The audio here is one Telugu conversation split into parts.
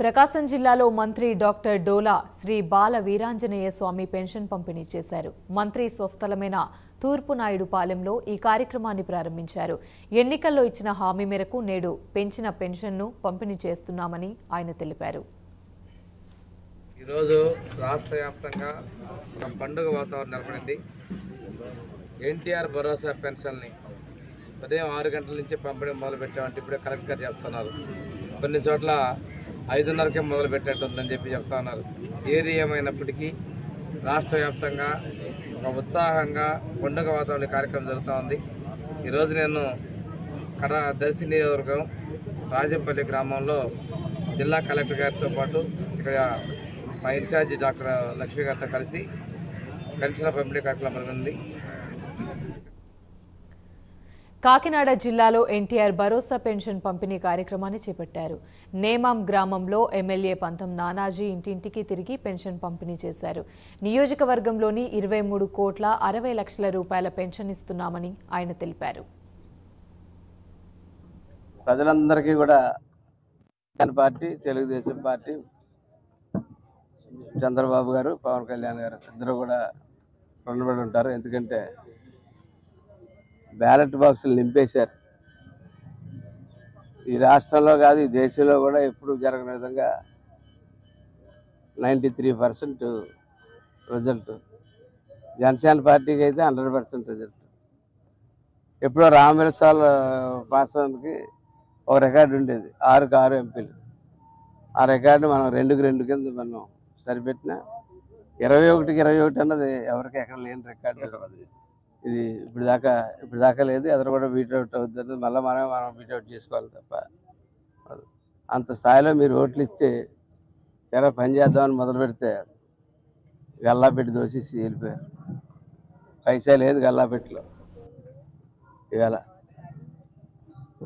ప్రకాశం జిల్లాలో మంత్రి డాక్టర్ డోలా శ్రీ బాల వీరాంజనేయ స్వామి పెన్షన్ పంపిణీ చేశారు. మంత్రి స్వస్థలమైన తూర్పునాయుడుపాలెంలో ఈ కార్యక్రమాన్ని ప్రారంభించారు. ఎన్నికల్లో ఇచ్చిన హామీ మేరకు నేడు పెంచిన పెన్షన్ను పంపిణీ చేస్తున్నామని ఆయన తెలిపారు. ఈరోజు రాష్ట్ర వ్యాప్తంగా ఒక పండుగ వాతావరణం నెలకొంది. ఎన్టీఆర్ భరోసా పెన్షన్ని ఉదయం 6 గంటల నుంచి పంపిణీ మొదలుపెట్టామంటే ఇప్పుడే కలెక్టర్ చెప్తున్నారు. కొన్ని చోట్ల 5:30కే మొదలు పెట్టేట్టుందని చెప్తా ఉన్నారు. ఏది ఏమైనప్పటికీ రాష్ట్ర వ్యాప్తంగా ఒక ఉత్సాహంగా పండుగ వాతావరణ కార్యక్రమం జరుగుతూ ఉంది. ఈరోజు నేను దర్శి నియోజకవర్గం రాజంపల్లి గ్రామంలో జిల్లా కలెక్టర్ గారితో పాటు ఇక్కడ మా ఇన్ఛార్జి డాక్టర్ లక్ష్మీ గారితో కలిసి పెన్షన్ పంపిణీ కార్యక్రమం జరిగింది. కాకినాడ జిల్లాలో ఎన్టీఆర్ భరోసా పెన్షన్ పంపిణీ కార్యక్రమాన్ని చేపట్టారు. నేమాం గ్రామంలో ఎమ్మెల్యే పంతం నానాజీ ఇంటింటికి తిరిగి పెన్షన్ పంపిణీ చేశారు. నియోజకవర్గంలోని 23,60,00,000 రూపాయల పెన్షన్ ఇస్తున్నామని ఆయన తెలిపారు. ప్రజలందరికీ కూడా పార్టీ, తెలుగుదేశం పార్టీ, చంద్రబాబు గారు, పవన్ కళ్యాణ్ గారు ఇద్దరు కూడా రుణపడి ఉంటారు. ఎందుకంటే బ్యాలెట్ బాక్సులు నింపేశారు. ఈ రాష్ట్రంలో కాదు, ఈ దేశంలో కూడా ఎప్పుడు జరగని విధంగా 93% రిజల్ట్. జనసేన పార్టీకి అయితే 100% రిజల్ట్. ఎప్పుడో రామవిలాసాల పాస్వాన్కి ఒక రికార్డు ఉండేది, 6కు 6 ఎంపీలు. ఆ రికార్డు మనం 2కు 2 కింద మనం సరిపెట్టిన 21కి 21 అన్నది ఎవరికి ఎక్కడ లేని రికార్డు. ఇది ఇప్పుడు దాకా లేదు. ఎదురు కూడా బీట్అవుట్ అవుతుంది. మళ్ళీ మనం బీట్అవుట్ చేసుకోవాలి తప్ప. అంత స్థాయిలో మీరు ఓట్లు ఇస్తే చాలా పని చేద్దామని మొదలు పెడితే గల్లాపెట్టి దోసేసి వెళ్ళిపోయారు. పైసా లేదు గల్లాపెట్టిలో. ఇవాళ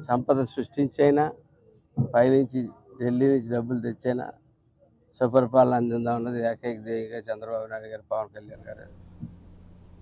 సంపద సృష్టించైనా, పైనుంచి ఢిల్లీ నుంచి డబ్బులు తెచ్చైనా సుపరిపాలన అందిందామన్నది ఏకైక ధ్యేయంగా చంద్రబాబు నాయుడు గారు, పవన్ కళ్యాణ్ గారు